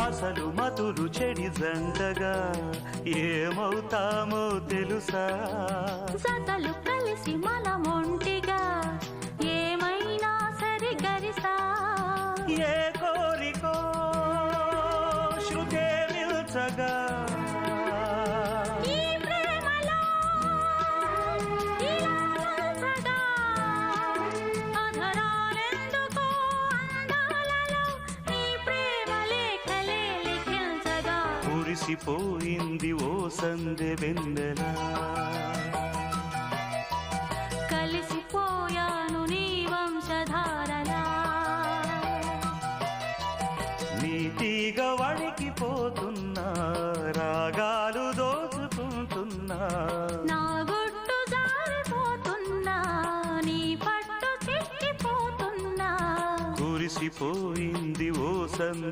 అసలు మతులు చెడి జంటగా ఏమవుతామో తెలుసా? జతలు కలిసి మనమొంటిగా ఏమైనా సరి గరిసా. ఏ కోరికో శృతే నిల్చగా ఈ ప్రేమలో ఇలా నిల్చగా. అధరాలెందుకో అందాలలో ఈ ప్రేమ లేఖలే లిఖించగా. కురిసిపోయింది ఓ సందె వెన్నెలా, కలిసిపోయాను నీ వంశధారలా. నీతిగా వణికిపోతున్నా, రాగాలు దోచుకుంటున్నా. నా గుట్టు జారిపోతున్నా, నీ పట్టు చిక్కిపోతున్నా. కురిసిపోయింది ఓ సందె